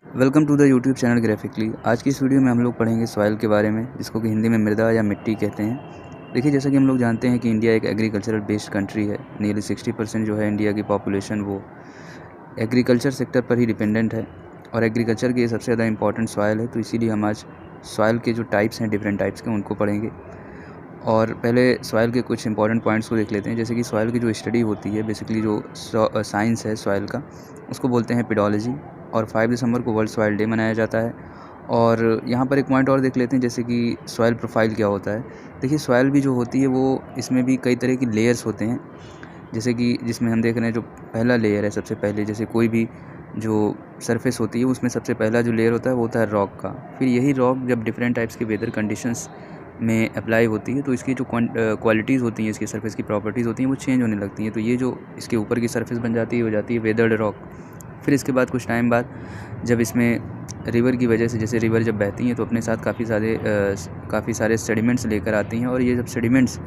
Welcome to the YouTube channel Graphically. आज की इस वीडियो में हम लोग पढ़ेंगे सॉइल के बारे में, जिसको कि हिंदी में मृदा या मिट्टी कहते हैं। देखिए, जैसा कि हम लोग जानते हैं कि इंडिया एक एग्रीकल्चरल बेस्ड कंट्री है। नियरली 60% जो है इंडिया की पॉपुलेशन वो एग्रीकल्चर सेक्टर पर ही डिपेंडेंट है, और एग्रीकल्चर की सबसे ज़्यादा इंपॉर्टेंट सॉइल है। तो इसीलिए हम आज सॉइल के जो टाइप्स हैं, डिफरेंट टाइप्स के, उनको पढ़ेंगे। और पहले सॉइल के कुछ इंपॉर्टेंट पॉइंट्स को देख लेते हैं। जैसे कि सॉइल की जो स्टडी होती है, बेसिकली जो साइंस है सॉइल का, उसको बोलते हैं पेडोलॉजी। और 5 दिसंबर को वर्ल्ड सॉइल डे मनाया जाता है। और यहाँ पर एक पॉइंट और देख लेते हैं, जैसे कि सॉइल प्रोफाइल क्या होता है। देखिए, सॉइल भी जो होती है वो, इसमें भी कई तरह की लेयर्स होते हैं। जैसे कि जिसमें हम देख रहे हैं, जो पहला लेयर है, सबसे पहले जैसे कोई भी जो सरफेस होती है उसमें सबसे पहला जो लेयर होता है वो होता है रॉक का। फिर यही रॉक जब डिफरेंट टाइप्स के वेदर कंडीशंस में अप्लाई होती है तो इसकी जो क्वालिटीज़ होती हैं, इसकी सरफेस की प्रॉपर्टीज़ होती हैं, वो चेंज होने लगती हैं। तो ये जो इसके ऊपर की सरफेस बन जाती है, हो जाती है वेदर्ड रॉक। फिर इसके बाद कुछ टाइम बाद जब इसमें रिवर की वजह से, जैसे रिवर जब बहती हैं तो अपने साथ काफ़ी सारे सेडिमेंट्स लेकर आती हैं, और ये जब सेडिमेंट्स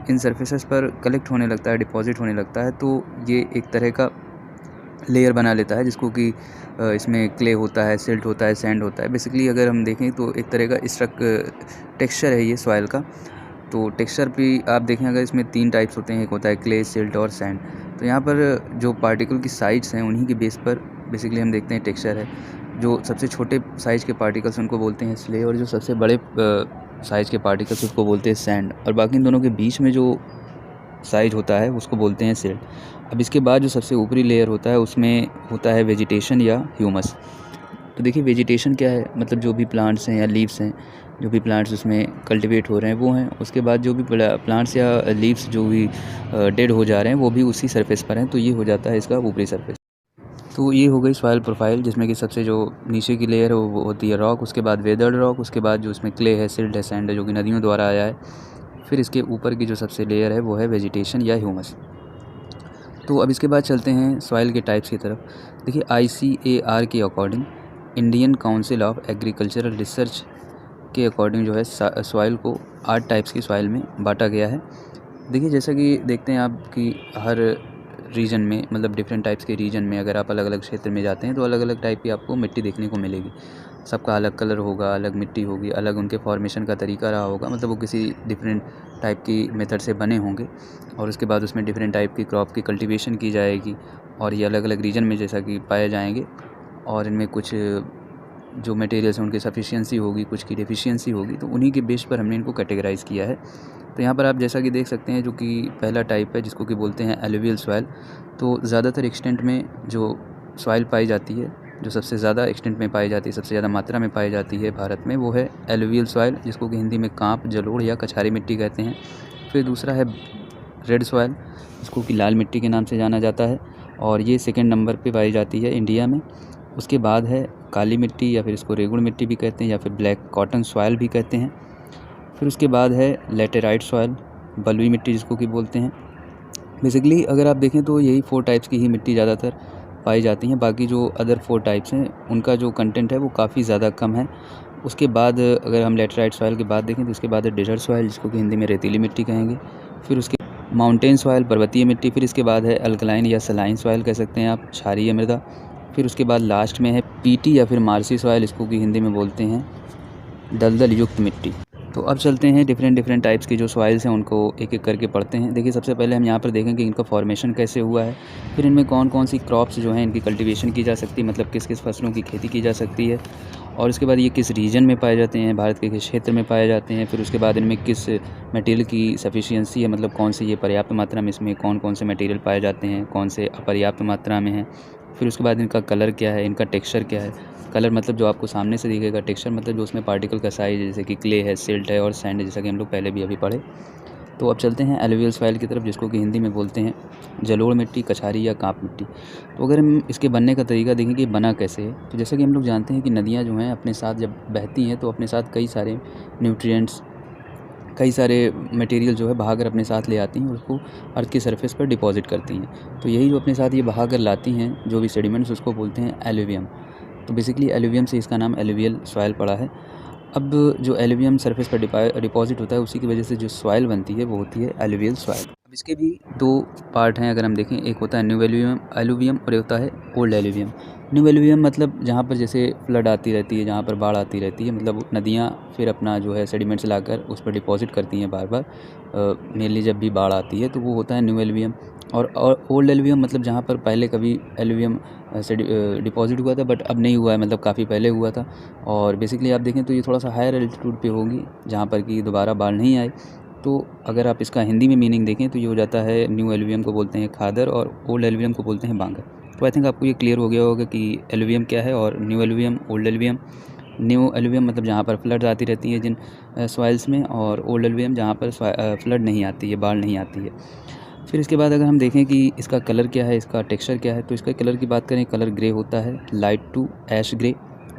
इन सरफेसेस पर कलेक्ट होने लगता है, डिपॉजिट होने लगता है, तो ये एक तरह का लेयर बना लेता है, जिसको कि इसमें क्ले होता है, सिल्ट होता है, सैंड होता है। बेसिकली अगर हम देखें तो एक तरह का टेक्सचर है ये सॉइल का। तो टेक्सचर भी आप देखें, अगर इसमें 3 टाइप्स होते हैं, एक होता है क्ले, सिल्ट और सैंड। तो यहाँ पर जो पार्टिकल की साइज़ हैं, उन्हीं के बेस पर बेसिकली हम देखते हैं टेक्सचर है। जो सबसे छोटे साइज़ के पार्टिकल्स उनको बोलते हैं स्ले, और जो सबसे बड़े साइज़ के पार्टिकल्स उसको बोलते हैं सैंड, और बाकी इन दोनों के बीच में जो साइज होता है उसको बोलते हैं सिल्ट। अब इसके बाद जो सबसे ऊपरी लेयर होता है उसमें होता है वेजिटेशन या ह्यूमस। तो देखिए, वेजिटेशन क्या है, मतलब जो भी प्लांट्स हैं या लीव्स हैं, जो भी प्लांट्स उसमें कल्टीवेट हो रहे हैं वो हैं। उसके बाद जो भी प्लांट्स या लीव्स जो भी डेड हो जा रहे हैं वो भी उसी सरफेस पर हैं। तो ये हो जाता है इसका ऊपरी सरफेस। तो ये हो गई सॉइल प्रोफाइल, जिसमें कि सबसे जो नीचे की लेयर है वो होती है रॉक, उसके बाद वेदर्ड रॉक, उसके बाद जो उसमें क्ले है, सिल्ट है, सैंड है, जो कि नदियों द्वारा आया है। फिर इसके ऊपर की जो सबसे लेयर है वो है वेजिटेशन या ह्यूमस। तो अब इसके बाद चलते हैं सॉइल के टाइप्स की तरफ। देखिए, ICAR के according, Indian council of agricultural research के अकॉर्डिंग जो है सॉइल को 8 टाइप्स की सॉइल में बांटा गया है। देखिए, जैसा कि देखते हैं आप कि हर रीजन में, मतलब डिफरेंट टाइप्स के रीजन में अगर आप अलग अलग क्षेत्र में जाते हैं तो अलग अलग टाइप की आपको मिट्टी देखने को मिलेगी। सबका अलग कलर होगा, अलग मिट्टी होगी, अलग उनके फॉर्मेशन का तरीका रहा होगा, मतलब वो किसी डिफरेंट टाइप की मेथड से बने होंगे। और उसके बाद उसमें डिफरेंट टाइप की क्रॉप की कल्टीवेशन की जाएगी, और ये अलग अलग रीजन में जैसा कि पाए जाएंगे। और इनमें कुछ जो मटेरियल्स हैं उनकी सफिशिएंसी होगी, कुछ की डेफिशिएंसी होगी, तो उन्हीं के बेस पर हमने इनको कैटेगराइज़ किया है। तो यहाँ पर आप जैसा कि देख सकते हैं, जो कि पहला टाइप है जिसको कि बोलते हैं एलुवियल सॉइल। तो ज़्यादातर एक्सटेंट में जो सॉइल पाई जाती है, जो सबसे ज़्यादा एक्सटेंट में पाई जाती है, सबसे ज़्यादा मात्रा में पाई जाती है भारत में, वो है एलुवियल सॉइल, जिसको कि हिंदी में कांप, जलोढ़ या कछारी मिट्टी कहते हैं। फिर दूसरा है रेड सॉइल, जिसको कि लाल मिट्टी के नाम से जाना जाता है, और ये सेकेंड नंबर पे पाई जाती है इंडिया में। उसके बाद है काली मिट्टी, या फिर इसको रेगुड़ मिट्टी भी कहते हैं, या फिर ब्लैक कॉटन सॉइल भी कहते हैं। फिर उसके बाद है लैटेराइट सॉइल, बलुई मिट्टी जिसको कि बोलते हैं। बेसिकली अगर आप देखें तो यही 4 टाइप्स की ही मिट्टी ज़्यादातर पाई जाती हैं। बाकी जो अदर 4 टाइप्स हैं उनका जो कंटेंट है वो काफ़ी ज़्यादा कम है। उसके बाद अगर हम लैटेराइट सॉइल की बात देखें तो उसके बाद है डेजर्ट सॉइल, जिसको कि हिंदी में रेतीली मिट्टी कहेंगे। फिर उसके माउंटेन सॉइल, पर्वतीय मिट्टी। फिर इसके बाद है अल्कलाइन या सलाइन सॉइल कह सकते हैं आप, क्षारीय मृदा। फिर उसके बाद लास्ट में है पीटी या फिर मार्सी सॉइल, इसको कि हिंदी में बोलते हैं दलदल युक्त मिट्टी। तो अब चलते हैं डिफरेंट टाइप्स की जो सॉइल्स हैं उनको एक एक करके पढ़ते हैं। देखिए, सबसे पहले हम यहाँ पर देखेंगे इनका फॉर्मेशन कैसे हुआ है, फिर इनमें कौन कौन सी क्रॉप्स जो हैं इनकी कल्टीवेशन की जा सकती है, मतलब किस किस फसलों की खेती की जा सकती है, और उसके बाद ये किस रीजन में पाए जाते हैं, भारत के किस क्षेत्र में पाए जाते हैं। फिर उसके बाद इनमें किस मटेरियल की सफिशिएंसी है, मतलब कौन से ये पर्याप्त मात्रा में, इसमें कौन कौन से मटेरियल पाए जाते हैं, कौन से अपर्याप्त मात्रा में हैं। फिर उसके बाद इनका कलर क्या है, इनका टेक्सचर क्या है। कलर मतलब जो आपको सामने से दिखेगा, टेक्सचर मतलब जो उसमें पार्टिकल का साइज़ है, जैसे कि क्ले है, सिल्ट है और सैंड है, जैसा कि हम लोग पहले भी अभी पढ़े। तो अब चलते हैं एलुवियल सॉइल की तरफ, जिसको कि हिंदी में बोलते हैं जलोढ़ मिट्टी, कछारी या कांप मिट्टी। तो अगर हम इसके बनने का तरीका देखें कि बना कैसे है, तो जैसा कि हम लोग जानते हैं कि नदियाँ जो हैं अपने साथ जब बहती हैं तो अपने साथ कई सारे न्यूट्रिएंट्स, कई सारे मटेरियल जो है बहाकर अपने साथ ले आती हैं और उसको अर्थ की सरफेस पर डिपॉजिट करती हैं। तो यही जो अपने साथ ये बहाकर लाती हैं जो भी सेडिमेंट्स, उसको बोलते हैं एलुवियम। तो बेसिकली एलुवियम से इसका नाम एलुवियल सॉइल पड़ा है। अब जो एलुवियम सरफेस पर डिपॉजिट होता है, उसी की वजह से जो सॉइल बनती है वो होती है एलुवियल सॉइल। अब इसके भी 2 पार्ट हैं अगर हम देखें, एक होता है न्यू एलुवियम और एक होता है ओल्ड एलुवियम। न्यू एलुवियम मतलब जहाँ पर जैसे फ्लड आती रहती है, जहाँ पर बाढ़ आती रहती है, मतलब नदियाँ फिर अपना जो है सेडिमेंट्स लाकर उस पर डिपॉजिट करती हैं बार बार, मेनली जब भी बाढ़ आती है, तो वो होता है न्यू एलुवियम। और ओल्ड एलुवियम मतलब जहाँ पर पहले कभी एलुवियम से डिपॉजिट हुआ था बट अब नहीं हुआ है, मतलब काफ़ी पहले हुआ था। और बेसिकली आप देखें तो ये थोड़ा सा हायर एल्टीट्यूड पे होगी जहाँ पर कि दोबारा बाढ़ नहीं आए। तो अगर आप इसका हिंदी में मीनिंग देखें तो ये हो जाता है, न्यू एलुवियम को बोलते हैं खादर और ओल्ड एलुवियम को बोलते हैं बांगर। तो आई थिंक आपको ये क्लियर हो गया होगा कि एलुवियम क्या है और new alluvium, old alluvium. New alluvium मतलब जहाँ पर फ्लड्स आती रहती हैं जिन सॉइल्स में, और ओल्ड एलुवियम जहाँ पर फ्लड नहीं आती है, बाढ़ नहीं आती है। फिर इसके बाद अगर हम देखें कि इसका कलर क्या है, इसका टेक्सचर क्या है, तो इसका कलर की बात करें, कलर ग्रे होता है, लाइट टू ऐश ग्रे,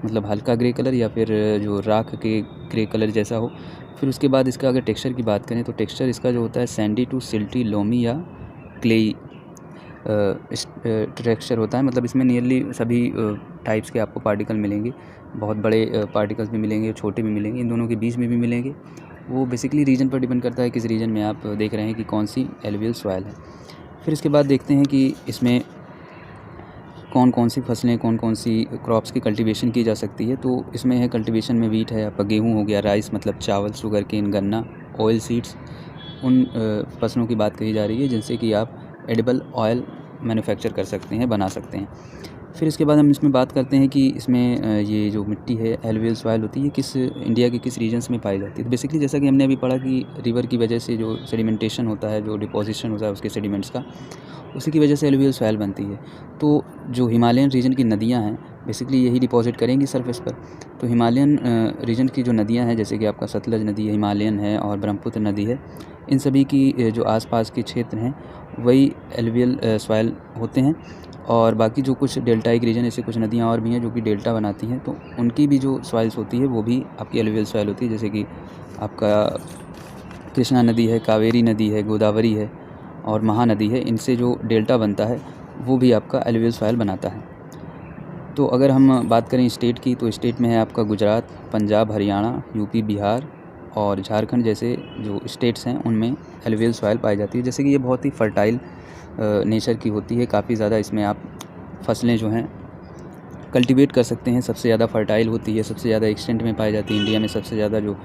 मतलब हल्का ग्रे कलर या फिर जो राख के ग्रे कलर जैसा हो। फिर उसके बाद इसका अगर टेक्सचर की बात करें तो टेक्सचर इसका जो होता है सैंडी टू सिल्टी लोमी या क्लेई टेक्सचर होता है। मतलब इसमें नियरली सभी टाइप्स के आपको पार्टिकल मिलेंगे, बहुत बड़े पार्टिकल्स भी मिलेंगे, छोटे भी मिलेंगे, इन दोनों के बीच में भी मिलेंगे। वो बेसिकली रीजन पर डिपेंड करता है किस रीजन में आप देख रहे हैं कि कौन सी एलुवियल सॉइल है। फिर इसके बाद देखते हैं कि इसमें कौन कौन सी फसलें, कौन कौन सी क्रॉप्स की कल्टीवेशन की जा सकती है। तो इसमें है कल्टीवेशन में वीट है, आपका गेहूँ हो गया, राइस मतलब चावल, शुगर केन, गन्ना, ऑयल सीड्स, उन फसलों की बात कही जा रही है जिनसे कि आप एडिबल ऑयल मैन्युफैक्चर कर सकते हैं, बना सकते हैं। फिर इसके बाद हम इसमें बात करते हैं कि इसमें ये जो मिट्टी है एलुवियल सॉइल होती है किस इंडिया के किस रीजन्स में पाई जाती है। तो बेसिकली जैसा कि हमने अभी पढ़ा कि रिवर की वजह से जो सेडिमेंटेशन होता है, जो डिपोजिशन होता है उसके सेडिमेंट्स का, उसी की वजह से एलुवियल सॉइल बनती है। तो जो हिमालयन रीजन की नदियाँ हैं बेसिकली यही डिपॉजिट करेंगी सरफेस पर। तो हिमालयन रीजन की जो नदियाँ हैं जैसे कि आपका सतलज नदी है, हिमालयन है और ब्रह्मपुत्र नदी है, इन सभी की जो आसपास के क्षेत्र हैं वही एलुवियल सॉइल होते हैं। और बाकी जो कुछ डेल्टाइक रीजन ऐसे कुछ नदियाँ और भी हैं जो कि डेल्टा बनाती हैं, तो उनकी भी जो सॉइल्स होती है वो भी आपकी एलुवियल सॉइल होती है। जैसे कि आपका कृष्णा नदी है, कावेरी नदी है, गोदावरी है और महानदी है, इनसे जो डेल्टा बनता है वो भी आपका एलुवियल सॉइल बनाता है। तो अगर हम बात करें स्टेट की, तो स्टेट में है आपका गुजरात, पंजाब, हरियाणा, यूपी, बिहार और झारखंड जैसे जो स्टेट्स हैं उनमें एलुवियल सॉइल पाई जाती है। जैसे कि ये बहुत ही फर्टाइल नेचर की होती है, काफ़ी ज़्यादा इसमें आप फसलें जो हैं कल्टीवेट कर सकते हैं। सबसे ज़्यादा फर्टाइल होती है, सबसे ज़्यादा एक्सटेंट में पाई जाती है। इंडिया में सबसे ज़्यादा जो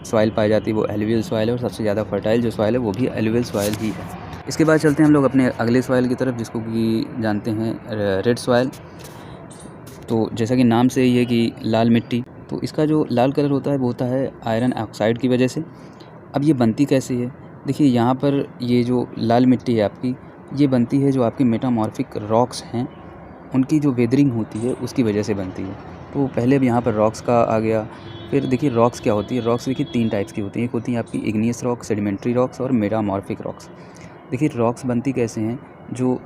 सॉइल पाई जाती है वो एलुवियल सॉइल है और सबसे ज़्यादा फर्टाइल जो सॉइल है वो भी एलुवियल सॉइल ही है। इसके बाद चलते हैं हम लोग अपने अगले सॉइल की तरफ जिसको कि जानते हैं रेड सॉइल। तो जैसा कि नाम से ही है कि लाल मिट्टी, तो इसका जो लाल कलर होता है वो होता है आयरन ऑक्साइड की वजह से। अब ये बनती कैसे है, देखिए यहाँ पर ये जो लाल मिट्टी है आपकी, ये बनती है जो आपके मेटामॉर्फिक रॉक्स हैं उनकी जो वेदरिंग होती है उसकी वजह से बनती है। तो पहले अब यहाँ पर रॉक्स का आ गया। फिर देखिए रॉक्स क्या होती है, रॉक्स देखिए 3 टाइप्स की होती हैं। एक होती है आपकी इग्नियस रॉक, सेडिमेंट्री रॉक्स और मेटामॉर्फिक रॉक्स। देखिए रॉक्स बनती कैसे हैं, जो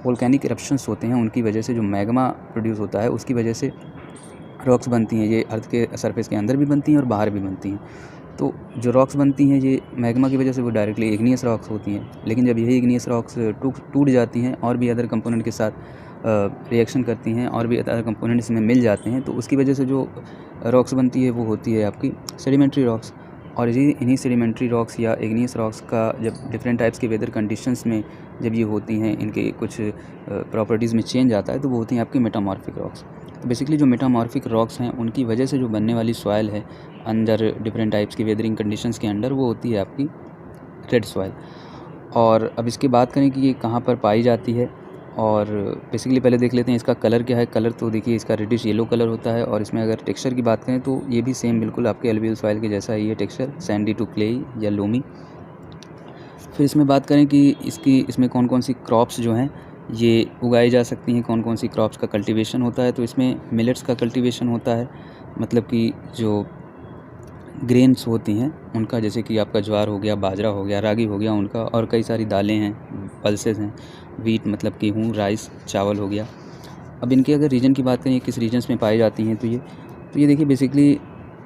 वोल्केनिक इरप्शंस होते हैं उनकी वजह से जो मैग्मा प्रोड्यूस होता है उसकी वजह से रॉक्स बनती हैं। ये अर्थ के सरफेस के अंदर भी बनती हैं और बाहर भी बनती हैं। तो जो रॉक्स बनती हैं ये मैग्मा की वजह से वो डायरेक्टली इग्नियस रॉक्स होती हैं। लेकिन जब यही इग्नियस रॉक्स टूट जाती हैं और भी अदर कंपोनेंट के साथ रिएक्शन करती हैं और भी अदर कंपोनेंट इसमें मिल जाते हैं, तो उसकी वजह से जो रॉक्स बनती है वो होती है आपकी सेडिमेंट्री रॉक्स। और ये इन्हीं सेडिमेंट्री रॉक्स या इग्नियस रॉक्स का जब डिफरेंट टाइप्स के वेदर कंडीशंस में जब ये होती हैं, इनके कुछ प्रॉपर्टीज़ में चेंज आता है, तो वो होती हैं आपकी मेटामॉर्फिक रॉक्स। तो बेसिकली जो मेटामॉर्फिक रॉक्स हैं उनकी वजह से जो बनने वाली सॉइल है अंदर डिफरेंट टाइप्स की वेदरिंग कंडीशंस के अंडर, वो होती है आपकी रेड सॉइल। और अब इसकी बात करें कि ये कहाँ पर पाई जाती है, और बेसिकली पहले देख लेते हैं इसका कलर क्या है। कलर तो देखिए इसका रेडिश येलो कलर होता है। और इसमें अगर टेक्सचर की बात करें तो ये भी सेम बिल्कुल आपके एलुवियल सॉइल के जैसा ही है टेक्सचर, सैंडी टू क्लेई या लोमी। फिर इसमें बात करें कि इसमें कौन कौन सी क्रॉप्स जो हैं ये उगाई जा सकती हैं, कौन कौन सी क्रॉप्स का कल्टीवेशन होता है। तो इसमें मिलेट्स का कल्टीवेशन होता है, मतलब कि जो ग्रेन्स होती हैं उनका, जैसे कि आपका ज्वार हो गया, बाजरा हो गया, रागी हो गया उनका, और कई सारी दालें हैं, पल्सेस हैं, वीट मतलब गेहूँ, राइस, चावल हो गया। अब इनके अगर रीजन की बात करें किस रीजन्स में पाई जाती हैं, तो ये देखिए बेसिकली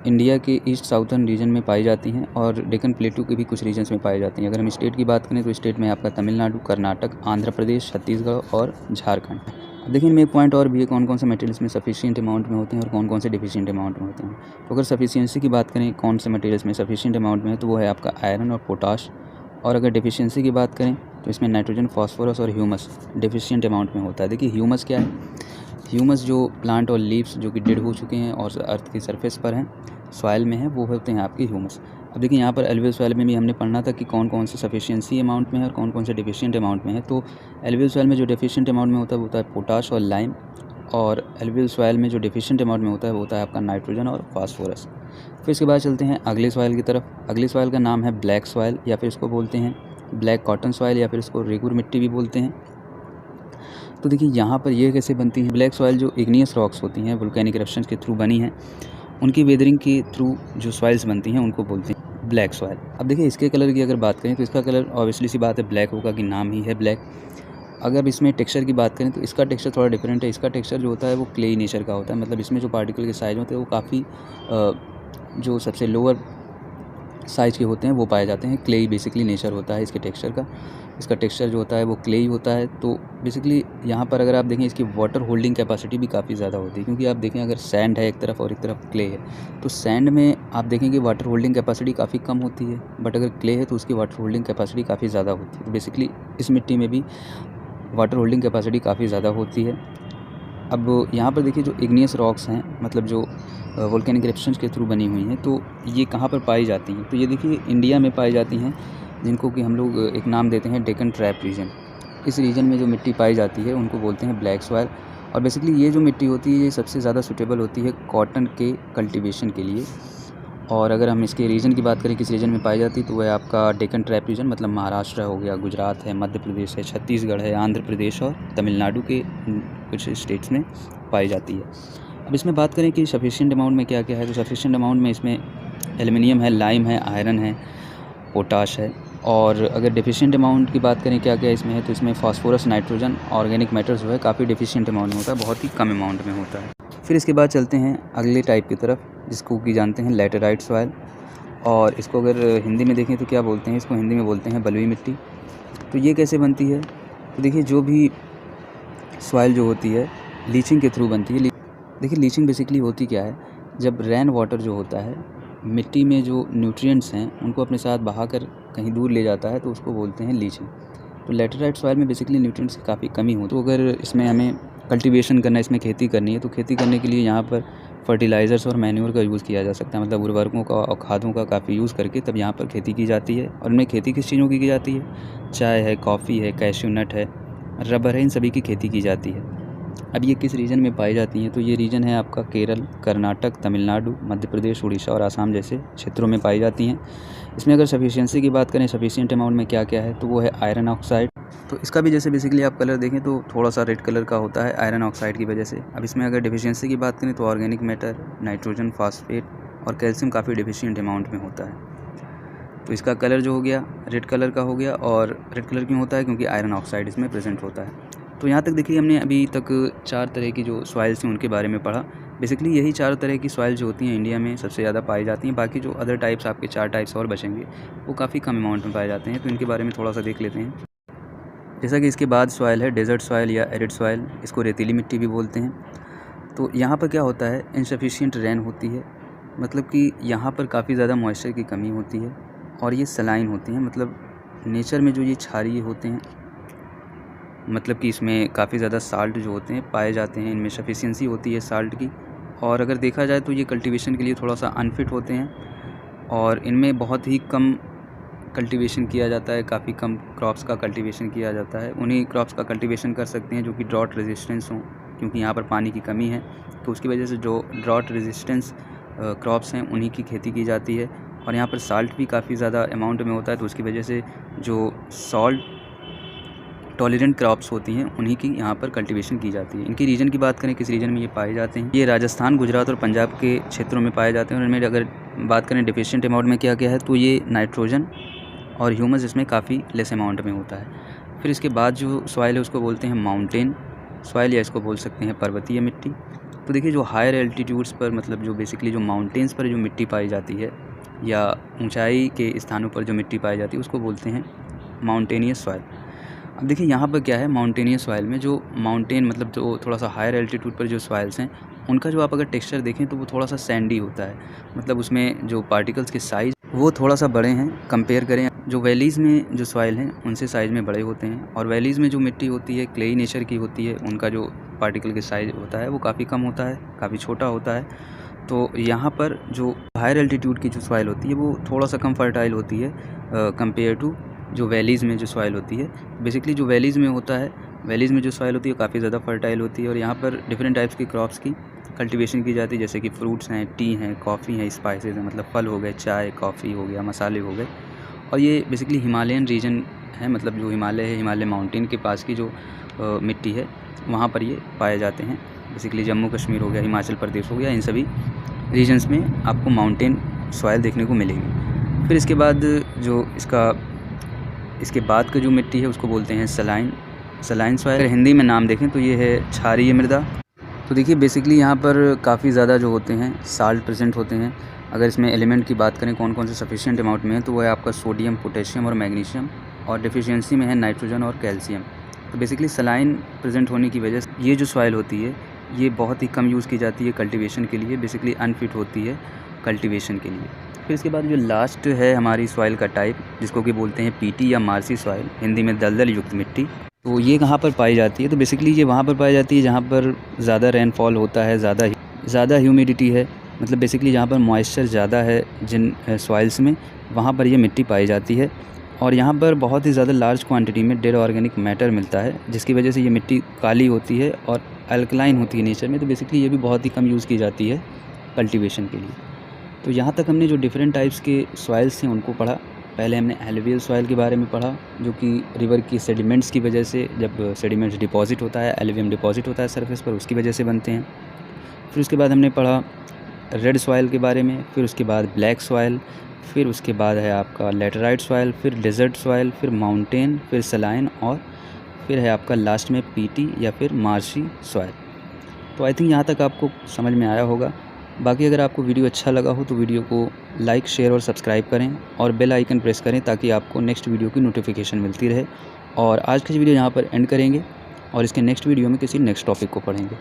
इंडिया के ईस्ट साउथर्न रीजन में पाई जाती हैं और डेक्कन प्लेटू के भी कुछ रीजन्स में पाई जाती हैं। अगर हम स्टेट की बात करें तो स्टेट में आपका तमिलनाडु, कर्नाटक, आंध्र प्रदेश, छत्तीसगढ़ और झारखंड। देखिए इनमें एक पॉइंट और भी है, कौन कौन से मटेरियल्स में सफिशिएंट अमाउंट में होते हैं और कौन कौन से डिफिशिएंट अमाउंट में होते हैं। तो अगर सफिशिएंसी की बात करें कौन से मटेरियल्स में सफिशिएंट अमाउंट में है, तो वो है आपका आयरन और पोटाश और अगर डेफिशिएंसी की बात करें तो इसमें नाइट्रोजन, फास्फोरस और ह्यूमस डेफिशिएंट अमाउंट में होता है। देखिए ह्यूमस क्या है, ह्यूमस जो प्लांट और लीव्स जो कि डेड हो चुके हैं और अर्थ की सरफेस पर हैं, सॉइल में हैं, वो होते हैं आपके ह्यूमस। अब देखिए यहाँ पर एलुवियल सॉइल में भी हमने पढ़ना था कि कौन कौन से सफिशिएंसी अमाउंट में है और कौन कौन से डेफिशिएंट अमाउंट में है। तो एलुवियल सॉइल में जो डेफिशिएंट अमाउंट में होता है वो होता है पोटाश और लाइम, और एलुवियल सॉइल में जो डेफिशिएंट अमाउंट में होता है वो होता है आपका नाइट्रोजन और फास्फोरस। फिर इसके बाद चलते हैं अगले सॉइल की तरफ। अगले सॉइल का नाम है ब्लैक सॉइल, या फिर इसको बोलते हैं ब्लैक कॉटन सॉइल, या फिर इसको रेगुर मिट्टी भी बोलते हैं। तो देखिए यहाँ पर ये कैसे बनती है। ब्लैक सॉइल जो इग्नियस रॉक्स होती हैं, वोल्केनिक इरप्शंस के थ्रू बनी हैं, उनकी वेदरिंग के थ्रू जो सॉइल्स बनती हैं उनको बोलते हैं ब्लैक सॉइल। अब देखिए इसके कलर की अगर बात करें तो इसका कलर ऑब्वियसली सी बात है ब्लैक होगा, कि नाम ही है ब्लैक। अगर इसमें टेक्सचर की बात करें तो इसका टेक्सचर थोड़ा डिफरेंट है। इसका टेक्सचर जो होता है वो क्लेई नेचर का होता है, मतलब इसमें जो पार्टिकल के साइज होते हैं वो काफ़ी जो सबसे लोअर साइज़ के होते हैं वो पाए जाते हैं। क्लेई बेसिकली नेचर होता है इसके टेक्सचर का। इसका टेक्सचर जो होता है वो क्लेई होता है। तो बेसिकली यहाँ पर अगर आप देखें इसकी वाटर होल्डिंग कैपेसिटी भी काफ़ी ज़्यादा होती है, क्योंकि आप देखें अगर सैंड है एक तरफ और एक तरफ क्ले है, तो सैंड में आप देखेंगे वाटर होल्डिंग कैपेसिटी काफ़ी कम होती है, बट अगर क्ले है तो उसकी वाटर होल्डिंग कैपेसिटी काफ़ी ज़्यादा होती है। तो बेसिकली इस मिट्टी में भी वाटर होल्डिंग कैपेसिटी काफ़ी ज़्यादा होती है। अब यहाँ पर देखिए जो इग्नियस रॉक्स हैं, मतलब जो वोल्केनिक इरप्शंस के थ्रू बनी हुई हैं, तो ये कहाँ पर पाई जाती हैं। तो ये देखिए इंडिया में पाई जाती हैं, जिनको कि हम लोग एक नाम देते हैं डेक्कन ट्रैप रीजन। इस रीजन में जो मिट्टी पाई जाती है उनको बोलते हैं ब्लैक सॉइल। और बेसिकली ये जो मिट्टी होती है ये सबसे ज़्यादा सूटेबल होती है कॉटन के कल्टीवेशन के लिए। और अगर हम इसके रीजन की बात करें किस रीजन में पाई जाती है, तो वह आपका डेक्कन ट्रैप रीजन, मतलब महाराष्ट्र हो गया, गुजरात है, मध्य प्रदेश है, छत्तीसगढ़ है, आंध्र प्रदेश और तमिलनाडु के कुछ स्टेट्स में पाई जाती है। अब इसमें बात करें कि सफिशिएंट अमाउंट में क्या क्या है, तो सफिशिएंट अमाउंट में इसमें एल्युमिनियम है, लाइम है, आयरन है, पोटाश है। और अगर डेफिशिएंट अमाउंट की बात करें क्या क्या इसमें है, तो इसमें फास्फोरस, नाइट्रोजन, ऑर्गेनिक मैटर जो है काफ़ी डेफिशिएंट अमाउंट में होता है, बहुत ही कम अमाउंट में होता है। फिर इसके बाद चलते हैं अगले टाइप की तरफ, जिसको कि जानते हैं लैटेराइट सॉइल। और इसको अगर हिंदी में देखें तो क्या बोलते हैं, इसको हिंदी में बोलते हैं बलुई मिट्टी। तो ये कैसे बनती है, तो देखिए जो भी सॉइल जो होती है लीचिंग के थ्रू बनती है। देखिए लीचिंग बेसिकली होती क्या है, जब रेन वाटर जो होता है मिट्टी में जो न्यूट्रिएंट्स हैं उनको अपने साथ बहाकर कहीं दूर ले जाता है, तो उसको बोलते हैं लीचिंग। तो लैटेराइट सॉइल में बेसिकली न्यूट्रिएंट्स की काफ़ी कमी होती है। तो अगर इसमें हमें कल्टीवेशन करना है, इसमें खेती करनी है, तो खेती करने के लिए यहाँ पर फर्टिलाइज़र्स और मैन्योर का यूज़ किया जा सकता है, मतलब उर्वरकों का और खादों का काफ़ी यूज़ करके तब यहाँ पर खेती की जाती है। और इनमें खेती किस चीज़ों की जाती है, चाय है, कॉफ़ी है, कैश्यू नट है, रबर है, इन सभी की खेती की जाती है। अब ये किस रीजन में पाई जाती हैं, तो ये रीजन है आपका केरल, कर्नाटक, तमिलनाडु, मध्य प्रदेश, उड़ीसा और आसाम जैसे क्षेत्रों में पाई जाती हैं। इसमें अगर सफिशिएंसी की बात करें, सफिशिएंट अमाउंट में क्या क्या है, तो वो है आयरन ऑक्साइड। तो इसका भी जैसे बेसिकली आप कलर देखें तो थोड़ा सा रेड कलर का होता है आयरन ऑक्साइड की वजह से। अब इसमें अगर डेफिशिएंसी की बात करें तो ऑर्गेनिक मैटर, नाइट्रोजन, फास्फेट और कैल्शियम काफ़ी डेफिशिएंट अमाउंट में होता है। तो इसका कलर जो हो गया रेड कलर का हो गया। और रेड कलर क्यों होता है, क्योंकि आयरन ऑक्साइड इसमें प्रेजेंट होता है। तो यहाँ तक देखिए हमने अभी तक 4 तरह की जो सॉइल्स हैं उनके बारे में पढ़ा। बेसिकली यही 4 तरह की सॉइल जो होती हैं इंडिया में सबसे ज़्यादा पाई जाती हैं। बाकी जो अदर टाइप्स आपके 4 टाइप्स और बचेंगे वो काफ़ी कम अमाउंट में पाए जाते हैं, तो इनके बारे में थोड़ा सा देख लेते हैं। जैसा कि इसके बाद सॉइल है डेजर्ट सॉइल या एरिड सॉइल, इसको रेतीली मिट्टी भी बोलते हैं। तो यहाँ पर क्या होता है, इनसफिशिएंट रेन होती है, मतलब कि यहाँ पर काफ़ी ज़्यादा मॉइस्चर की कमी होती है। और ये सलाइन होती हैं, मतलब नेचर में जो ये क्षारीय होते हैं, मतलब कि इसमें काफ़ी ज़्यादा साल्ट जो होते हैं पाए जाते हैं, इनमें सफिशिएंसी होती है साल्ट की। और अगर देखा जाए तो ये कल्टीवेशन के लिए थोड़ा सा अनफिट होते हैं, और इनमें बहुत ही कम कल्टीवेशन किया जाता है, काफ़ी कम क्रॉप्स का कल्टीवेशन किया जाता है। उन्हीं क्रॉप्स का कल्टीवेशन कर सकते हैं जो कि ड्रॉट रेजिस्टेंस हों, क्योंकि यहाँ पर पानी की कमी है, तो उसकी वजह से जो ड्रॉट रेजिस्टेंस क्रॉप्स हैं उन्हीं की खेती की जाती है। और यहाँ पर साल्ट भी काफ़ी ज़्यादा अमाउंट में होता है, तो उसकी वजह से जो सॉल्ट टॉलरेंट क्रॉप्स होती हैं उन्हीं की यहाँ पर कल्टीवेशन की जाती है। इनकी रीजन की बात करें किस रीजन में ये पाए जाते हैं, ये राजस्थान, गुजरात और पंजाब के क्षेत्रों में पाए जाते हैं। और इनमें अगर बात करें डेफिशिएंट अमाउंट में क्या क्या है, तो ये नाइट्रोजन और ह्यूमस इसमें काफ़ी लेस अमाउंट में होता है। फिर इसके बाद जो सॉइल है उसको बोलते हैं माउंटेन सॉइल, या इसको बोल सकते हैं पर्वतीय मिट्टी। तो देखिए जो हायर एल्टीट्यूड्स पर, मतलब जो बेसिकली जो माउंटेन्स पर जो मिट्टी पाई जाती है या ऊंचाई के स्थानों पर जो मिट्टी पाई जाती है उसको बोलते हैं माउंटेनियस सॉइल। अब देखिए यहाँ पर क्या है, माउंटेनियस सॉइल में जो माउंटेन, मतलब जो थोड़ा सा हायर एल्टीट्यूड पर जो सॉइल्स हैं उनका जो आप अगर टेक्सचर देखें तो वो थोड़ा सा सैंडी होता है, मतलब उसमें जो पार्टिकल्स के साइज़ वो थोड़ा सा बड़े हैं कंपेयर करें जो वैलीज़ में जो सॉइल हैं उनसे साइज़ में बड़े होते हैं, और वैलीज़ में जो मिट्टी होती है क्लेई नेचर की होती है, उनका जो पार्टिकल के साइज़ होता है वो काफ़ी कम होता है, काफ़ी छोटा होता है। तो यहाँ पर जो हायर एल्टीट्यूड की जो सॉइल होती है वो थोड़ा सा कम फर्टाइल होती है कंपेयर टू जो वैलीज़ में जो सॉइल होती है। बेसिकली जो वैलीज़ में होता है, वैलीज़ में जो सॉइल होती है वो काफ़ी ज़्यादा फर्टाइल होती है, और यहाँ पर डिफरेंट टाइप्स की क्रॉप्स की कल्टीवेशन की जाती है, जैसे कि फ्रूट्स हैं, टी हैं, कॉफ़ी हैं, स्पाइसेस हैं, मतलब फल हो गए, चाय, कॉफ़ी हो गया, मसाले हो गए। और ये बेसिकली हिमालयन रीजन है, मतलब जो हिमालय है, हिमालय माउंटेन के पास की जो मिट्टी है वहाँ पर ये पाए जाते हैं। बेसिकली जम्मू कश्मीर हो गया, हिमाचल प्रदेश हो गया, इन सभी रीजन्स में आपको माउंटेन सॉइल देखने को मिलेगी। फिर इसके बाद जो इसके बाद का जो मिट्टी है उसको बोलते हैं सलाइन सॉइल। अगर हिंदी में नाम देखें तो ये है क्षारीय मृदा। तो देखिए बेसिकली यहाँ पर काफ़ी ज़्यादा जो होते हैं साल्ट प्रेजेंट होते हैं। अगर इसमें एलिमेंट की बात करें कौन कौन से सफिशिएंट अमाउंट में है, तो वो है आपका सोडियम, पोटेशियम और मैग्नीशियम, और डिफिशियंसी में है नाइट्रोजन और कैल्शियम। तो बेसिकली सलाइन प्रेजेंट होने की वजह से ये जो सॉइल होती है ये बहुत ही कम यूज़ की जाती है कल्टीवेशन के लिए, बेसिकली अनफिट होती है कल्टीवेशन के लिए। फिर इसके बाद जो लास्ट है हमारी सॉइल का टाइप, जिसको कि बोलते हैं पीटी या मार्सी सॉइल, हिंदी में दलदल युक्त मिट्टी। तो ये कहाँ पर पाई जाती है, तो बेसिकली ये वहाँ पर पाई जाती है जहाँ पर ज़्यादा रेनफॉल होता है, ज़्यादा ह्यूमिडिटी है, मतलब बेसिकली जहाँ पर मॉइस्चर ज़्यादा है जिन सॉइल्स में, वहाँ पर ये मिट्टी पाई जाती है। और यहाँ पर बहुत ही ज़्यादा लार्ज क्वांटिटी में डेड ऑर्गेनिक मैटर मिलता है, जिसकी वजह से ये मिट्टी काली होती है और अल्कलाइन होती है नेचर में। तो बेसिकली ये भी बहुत ही कम यूज़ की जाती है कल्टीवेशन के लिए। तो यहाँ तक हमने जो डिफरेंट टाइप्स के सॉइल्स हैं उनको पढ़ा। पहले हमने एलुवियल सॉइल के बारे में पढ़ा, जो कि रिवर की सेडिमेंट्स की वजह से, जब सेडिमेंट्स डिपॉजिट होता है, एलुवियम डिपॉजिट होता है सरफेस पर, उसकी वजह से बनते हैं। फिर उसके बाद हमने पढ़ा रेड सॉइल के बारे में, फिर उसके बाद ब्लैक सॉइल, फिर उसके बाद है आपका लेटराइट सॉइल, फिर डेजर्ट सॉइल, फिर माउंटेन, फिर सलाइन, और फिर है आपका लास्ट में पीटी या फिर मार्शी सॉइल। तो आई थिंक यहाँ तक आपको समझ में आया होगा। बाकी अगर आपको वीडियो अच्छा लगा हो तो वीडियो को लाइक, शेयर और सब्सक्राइब करें, और बेल आइकन प्रेस करें ताकि आपको नेक्स्ट वीडियो की नोटिफिकेशन मिलती रहे। और आज की वीडियो यहाँ पर एंड करेंगे और इसके नेक्स्ट वीडियो में किसी नेक्स्ट टॉपिक को पढ़ेंगे।